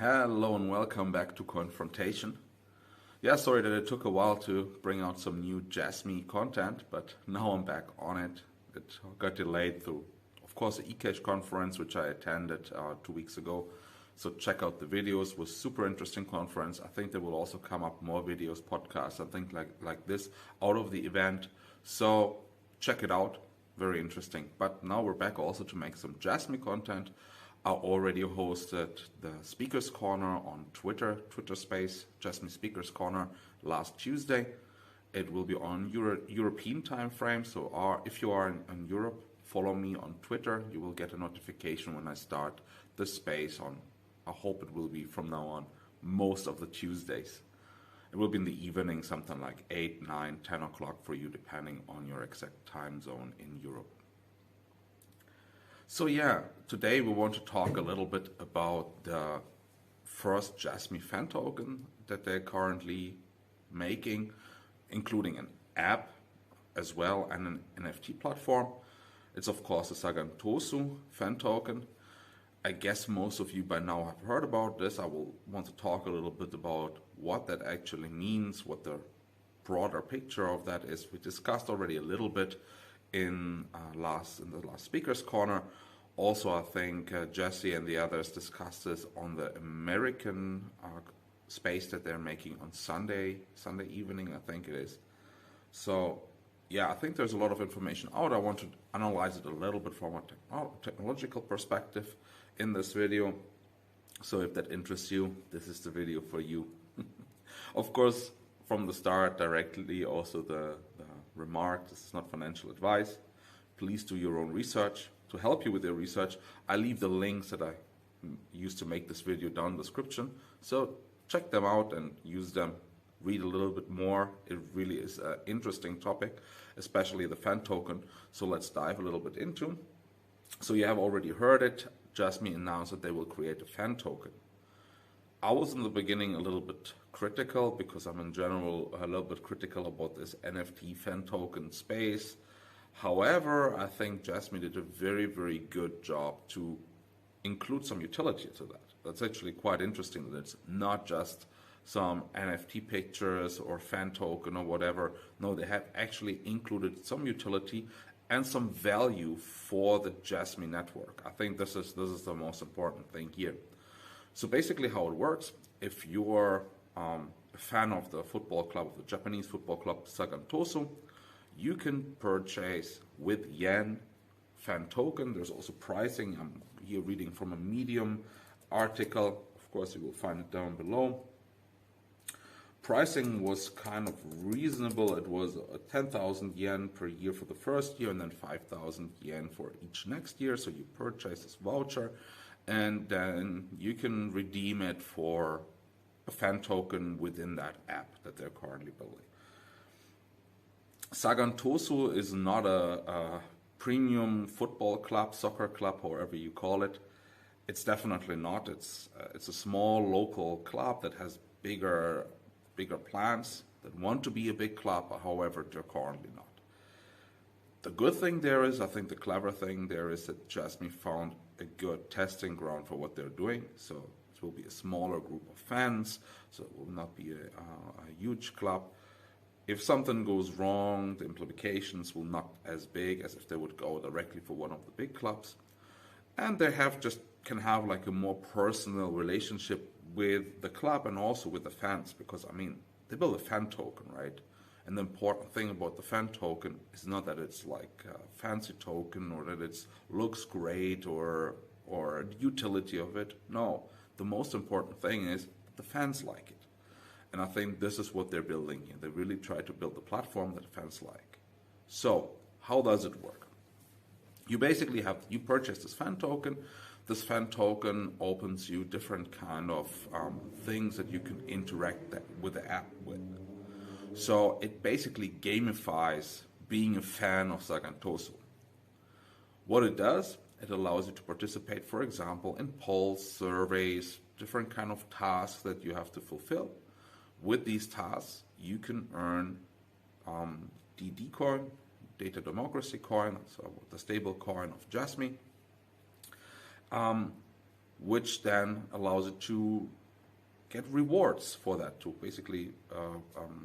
Hello and welcome back to Confrontation. Yeah, sorry that it took a while to bring out some new Jasmy content, but now I'm back on it. It got delayed through, of course, the eCache conference, which I attended 2 weeks ago. So check out the videos. It was a super interesting conference. I think there will also come up more videos, podcasts, and things like this out of the event. So check it out. Very interesting. But now we're back also to make some Jasmy content. I already hosted the Speakers Corner on Twitter Space, Jasmy Speakers Corner last Tuesday. It will be on European time frame, so if you are in Europe, follow me on Twitter. You will get a notification when I start the space on, I hope it will be from now on, most of the Tuesdays. It will be in the evening, something like 8, 9, 10 o'clock for you, depending on your exact time zone in Europe. So yeah, today we want to talk a little bit about the first Jasmy fan token that they're currently making, including an app as well and an NFT platform. It's of course the Sagan Tosu fan token. I guess most of you by now have heard about this. I will want to talk a little bit about what that actually means, what the broader picture of that is. We discussed already a little bit in the last Speakers Corner. Also, I think Jesse and the others discussed this on the American space that they're making on Sunday evening, I think it is. So yeah, I think there's a lot of information out. I want to analyze it a little bit from a technological perspective in this video. So if that interests you, this is the video for you. Of course, from the start directly, also the remark, this is not financial advice. Please do your own research. To help you with your research, I leave the links that I used to make this video down in the description. So check them out and use them. Read a little bit more. It really is an interesting topic, especially the fan token. So let's dive a little bit into. So you have already heard it. Jasmy announced that they will create a fan token. I was in the beginning a little bit critical because I'm in general a little bit critical about this NFT fan token space. However, I think Jasmy did a very, very good job to include some utility to that. That's actually quite interesting that it's not just some NFT pictures or fan token or whatever. No, they have actually included some utility and some value for the Jasmy network. I think this is the most important thing here. So basically how it works, if you're a fan of the football club, of the Japanese football club Sagan Tosu, you can purchase with yen fan token. There's also pricing. I'm here reading from a Medium article. Of course, you will find it down below. Pricing was kind of reasonable. It was 10,000 yen per year for the first year and then 5,000 yen for each next year. So you purchase this voucher and then you can redeem it for a fan token within that app that they're currently building. Sagan Tosu is not a premium football club, soccer club, however you call it. It's definitely not. It's a small local club that has bigger plans, that want to be a big club, however, they're currently not. The good thing there is, I think the clever thing there is that Jasmy found a good testing ground for what they're doing. So it will be a smaller group of fans, so it will not be a huge club. If something goes wrong, the implications will not as big as if they would go directly for one of the big clubs. And they can have like a more personal relationship with the club and also with the fans, because I mean, they build a fan token, right? And the important thing about the fan token is not that it's like a fancy token or that it looks great or the utility of it. No, the most important thing is that the fans like it. And I think this is what they're building here. They really try to build a platform that fans like. So how does it work? You basically you purchase this fan token. This fan token opens you different kind of things that you can interact with the app with. So it basically gamifies being a fan of Sagan Tosu. What it does, it allows you to participate, for example, in polls, surveys, different kind of tasks that you have to fulfill. With these tasks, you can earn DD coin, Data Democracy coin, so the stable coin of Jasmy. which then allows it to get rewards for that, to basically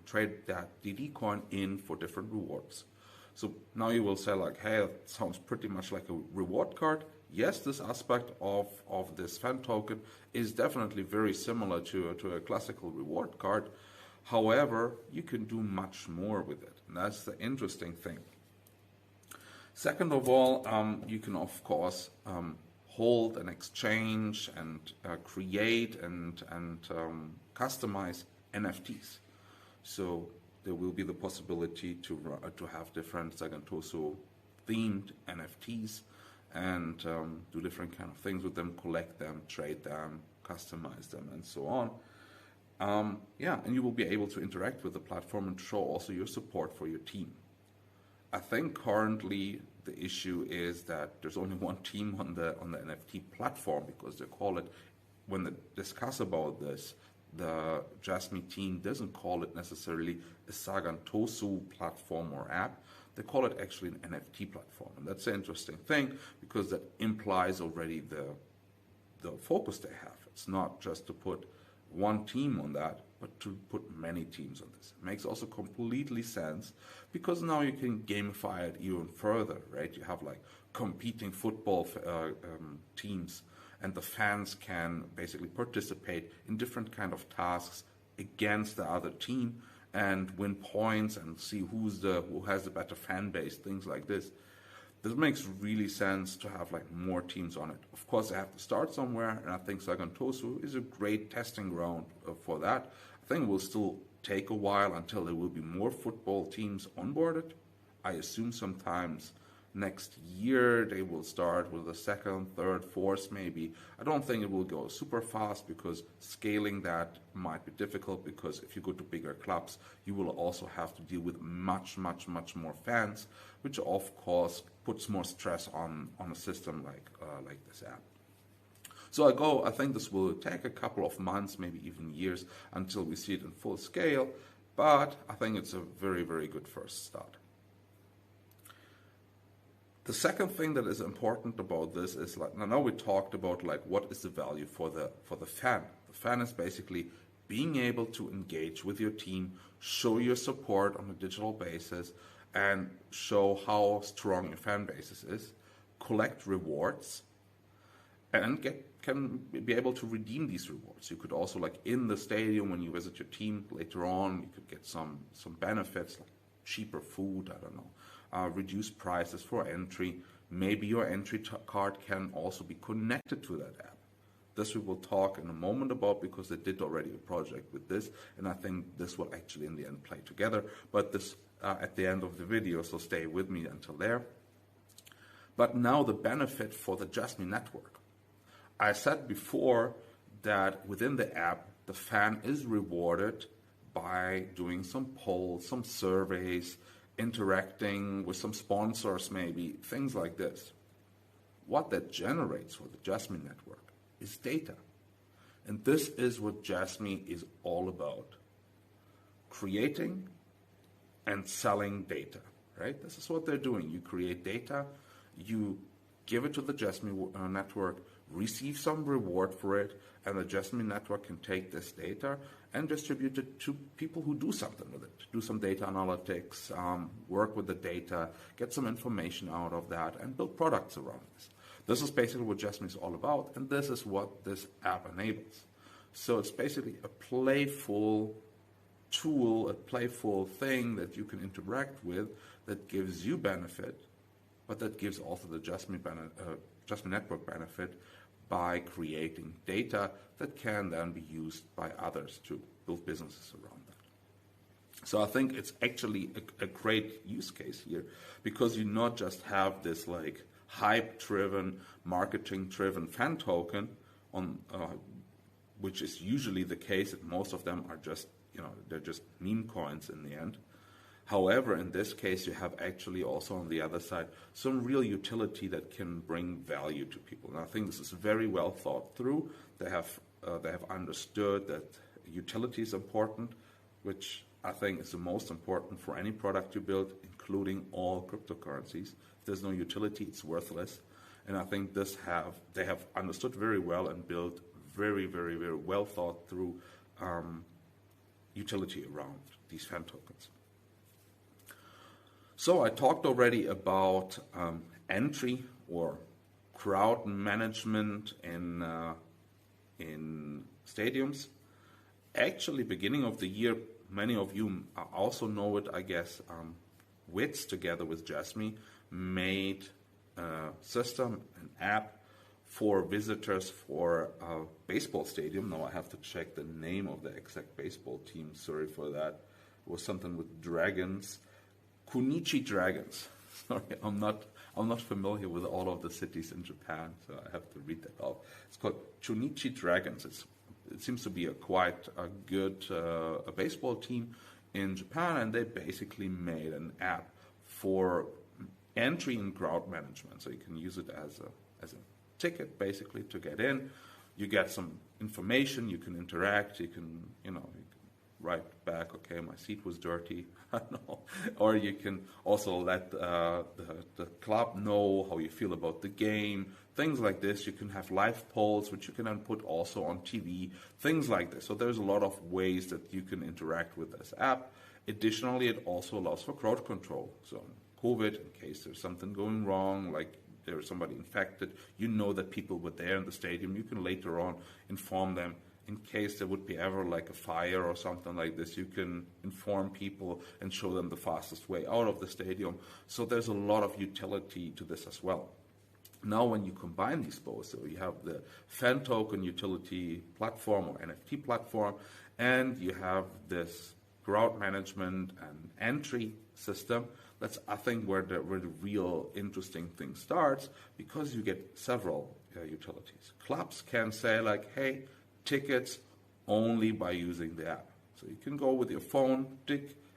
trade that DD coin in for different rewards. So now you will say like, hey, that sounds pretty much like a reward card. Yes, this aspect of this fan token is definitely very similar to a classical reward card. However, you can do much more with it, and that's the interesting thing. Second of all, you can of course hold and exchange and create and customize NFTs. So there will be the possibility to have different Sagan TOSO themed NFTs and do different kind of things with them, collect them, trade them, customize them, and so on. Yeah, and you will be able to interact with the platform and show also your support for your team. I think currently the issue is that there's only one team on the NFT platform, because they call it, when they discuss about this, the Jasmy team doesn't call it necessarily a Sagan TOSO platform or app. They call it actually an NFT platform, and that's an interesting thing because that implies already the focus they have. It's not just to put one team on that, but to put many teams on this. It makes also completely sense because now you can gamify it even further, right? You have like competing football teams, and the fans can basically participate in different kind of tasks against the other team and win points and see who has the better fan base, things like this. This makes really sense to have like more teams on it. Of course, they have to start somewhere, and I think Sagan TOSO is a great testing ground for that. I think it will still take a while until there will be more football teams onboarded. I assume sometimes next year they will start with the second, third, fourth maybe. I don't think it will go super fast because scaling that might be difficult, because if you go to bigger clubs, you will also have to deal with much more fans, which of course puts more stress on a system like this app. So I think this will take a couple of months, maybe even years, until we see it in full scale, but I think it's a very, very good first start. The second thing that is important about this is, like, now we talked about like what is the value for the fan. The fan is basically being able to engage with your team, show your support on a digital basis, and show how strong your fan base is, collect rewards, and can be able to redeem these rewards. You could also, like in the stadium when you visit your team later on, you could get some benefits like cheaper food, I don't know, reduced prices for entry. Maybe your entry card can also be connected to that app. This we will talk in a moment about, because they did already a project with this, and I think this will actually in the end play together. But this at the end of the video, so stay with me until there. But now the benefit for the Jasmy network. I said before that within the app, the fan is rewarded by doing some polls, some surveys, interacting with some sponsors maybe, things like this. What that generates for the Jasmy network is data. And this is what Jasmy is all about. Creating and selling data, right? This is what they're doing. You create data, you give it to the Jasmy network, receive some reward for it, and the Jasmy network can take this data and distribute it to people who do something with it, do some data analytics, work with the data, get some information out of that, and build products around this. This is basically what Jasmy is all about, and this is what this app enables. So it's basically a playful tool, a playful thing that you can interact with that gives you benefit, but that gives also the Jasmy network benefit by creating data that can then be used by others to build businesses around that. So I think it's actually a great use case here, because you not just have this like hype-driven, marketing-driven fan token on, which is usually the case, and most of them are just, they're just meme coins in the end. However, in this case, you have actually also on the other side some real utility that can bring value to people. And I think this is very well thought through. They have understood that utility is important, which I think is the most important for any product you build, including all cryptocurrencies. If there's no utility, it's worthless. And I think they have understood very well and built very, very, very well thought through utility around these fan tokens. So I talked already about entry or crowd management in stadiums. Actually, beginning of the year, many of you also know it, I guess. WITS, together with Jasmy, made a system, an app for visitors for a baseball stadium. Now I have to check the name of the exact baseball team. Sorry for that. It was something with dragons. Kunichi Dragons. Sorry, I'm not familiar with all of the cities in Japan, so I have to read that out. It's called Chunichi Dragons. It seems to be quite a good a baseball team in Japan, and they basically made an app for entry and crowd management. So you can use it as a ticket, basically, to get in. You get some information, you can interact, you can write back, okay, my seat was dirty, I don't know. Or you can also let the club know how you feel about the game, things like this. You can have live polls, which you can then put also on TV, things like this. So there's a lot of ways that you can interact with this app. Additionally, it also allows for crowd control. So COVID, in case there's something going wrong, like there's somebody infected, you know that people were there in the stadium. You can later on inform them. In case there would be ever like a fire or something like this, you can inform people and show them the fastest way out of the stadium. So there's a lot of utility to this as well. Now when you combine these both, so you have the fan token utility platform or NFT platform, and you have this crowd management and entry system, that's, I think, where the real interesting thing starts, because you get several utilities. Clubs can say like, hey, tickets only by using the app. So you can go with your phone,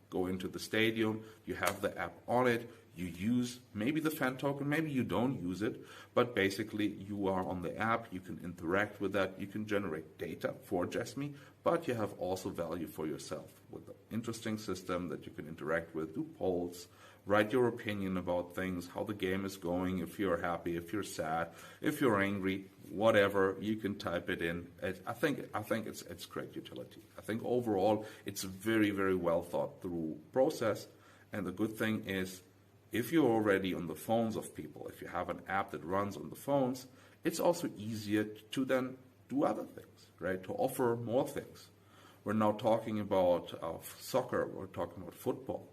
go into the stadium, you have the app on it, you use maybe the fan token, maybe you don't use it, but basically you are on the app, you can interact with that, you can generate data for Jasmy, but you have also value for yourself with an interesting system that you can interact with, do polls, write your opinion about things, how the game is going, if you're happy, if you're sad, if you're angry, whatever, you can type it in. I think it's great utility. I think overall it's a very, very well thought through process. And the good thing is, if you're already on the phones of people, if you have an app that runs on the phones, it's also easier to then do other things, right? To offer more things. We're now talking about soccer, we're talking about football.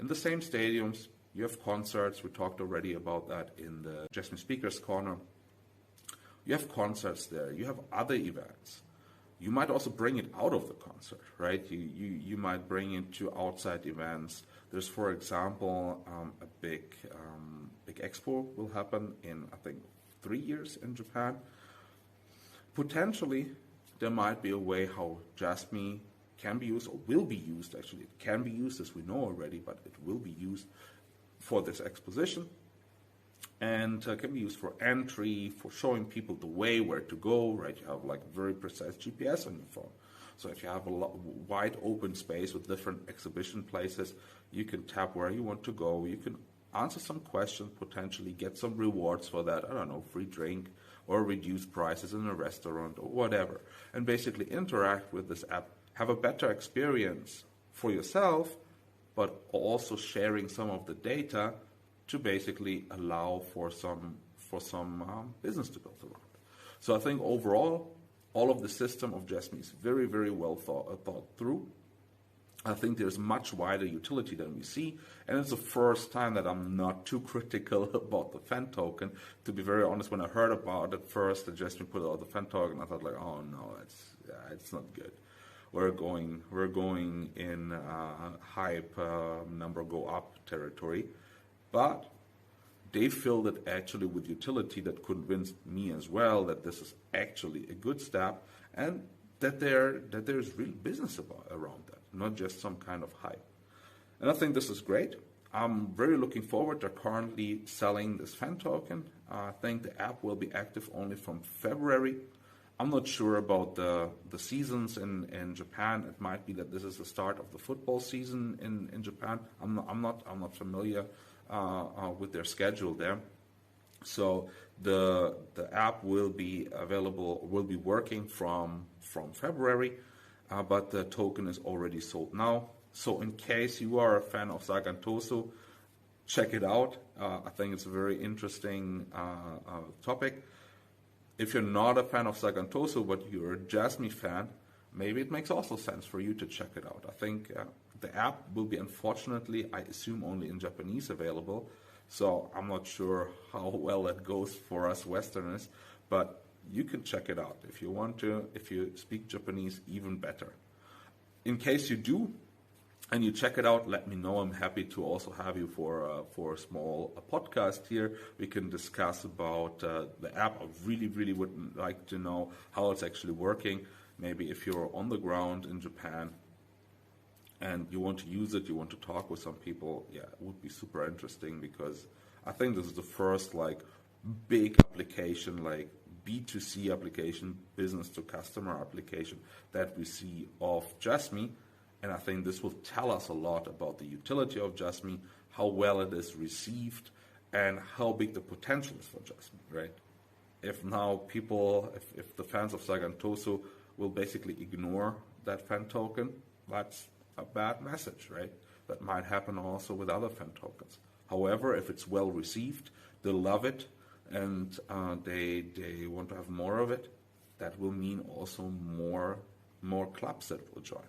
In the same stadiums, you have concerts. We talked already about that in the Jasmy Speakers Corner. You have concerts there. You have other events. You might also bring it out of the concert, right? You might bring it to outside events. There's, for example, a big expo will happen in, I think, 3 years in Japan. Potentially, there might be a way how Jasmy can be used, or will be used, actually. It can be used, as we know already, but it will be used for this exposition. And can be used for entry, for showing people the way, where to go, right? You have like very precise GPS on your phone. So if you have a wide open space with different exhibition places, you can tap where you want to go. You can answer some questions, potentially get some rewards for that. I don't know, free drink or reduced prices in a restaurant or whatever. And basically interact with this app, have a better experience for yourself, but also sharing some of the data to basically allow for some business to build around. So I think overall, all of the system of Jasmy is very, very well thought through. I think there's much wider utility than we see, and it's the first time that I'm not too critical about the fan token. To be very honest, when I heard about it first, that Jasmy put out the fan token, I thought like, oh no, it's not good. We're going in hype number go up territory, but they filled it actually with utility that convinced me as well that this is actually a good step, and that there's real business around that, not just some kind of hype. And I think this is great. I'm very looking forward. They're currently selling this fan token. I think the app will be active only from February. I'm not sure about the seasons in Japan. It might be that this is the start of the football season in Japan. I'm not familiar with their schedule there. So the app will be available, will be working from February, but the token is already sold now. So in case you are a fan of Sagantoso, check it out. I think it's a very interesting topic. If you're not a fan of Sagantoso, but you're a Jasmy fan, maybe it makes also sense for you to check it out. I think the app will be, unfortunately, I assume, only in Japanese available. So I'm not sure how well it goes for us Westerners, but you can check it out if you want to. If you speak Japanese, even better. In case you do, and you check it out, let me know. I'm happy to also have you for a small podcast here. We can discuss about the app. I really would like to know how it's actually working. Maybe if you're on the ground in Japan and you want to use it, you want to talk with some people, yeah, it would be super interesting, because I think this is the first like big application, like B2C application, business to customer application that we see of Jasmy. And I think this will tell us a lot about the utility of Jasmy, how well it is received, and how big the potential is for Jasmy, right? If now people, if the fans of Sagantoso will basically ignore that fan token, that's a bad message, right? That might happen also with other fan tokens. However, if it's well received, they love it, and they want to have more of it, that will mean also more clubs that will join.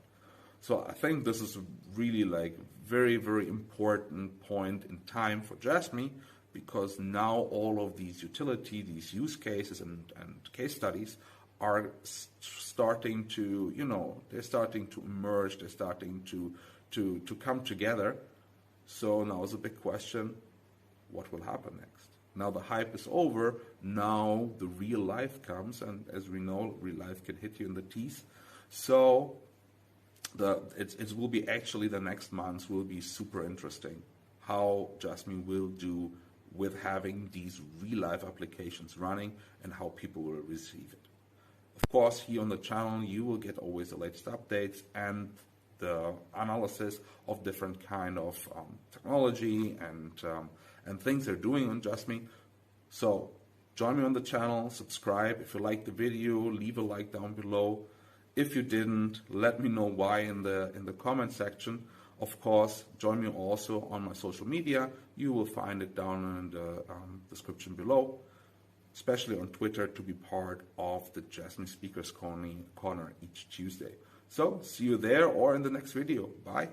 So I think this is really like very important point in time for Jasmy, because now all of these utility, these use cases and case studies are starting to, they're starting to emerge, they're starting to come together. So now is a big question, what will happen next? Now the hype is over, now the real life comes, and as we know, real life can hit you in the teeth. So it will be actually, the next months will be super interesting how Jasmy will do with having these real life applications running and how people will receive it. Of course, here on the channel, you will get always the latest updates and the analysis of different kind of technology and things they're doing on Jasmy. So join me on the channel, subscribe. If you like the video, leave a like down below. If you didn't, let me know why in the comment section. Of course, join me also on my social media. You will find it down in the description below, especially on Twitter, to be part of the Jasmy Speakers Corner each Tuesday. So see you there or in the next video. Bye.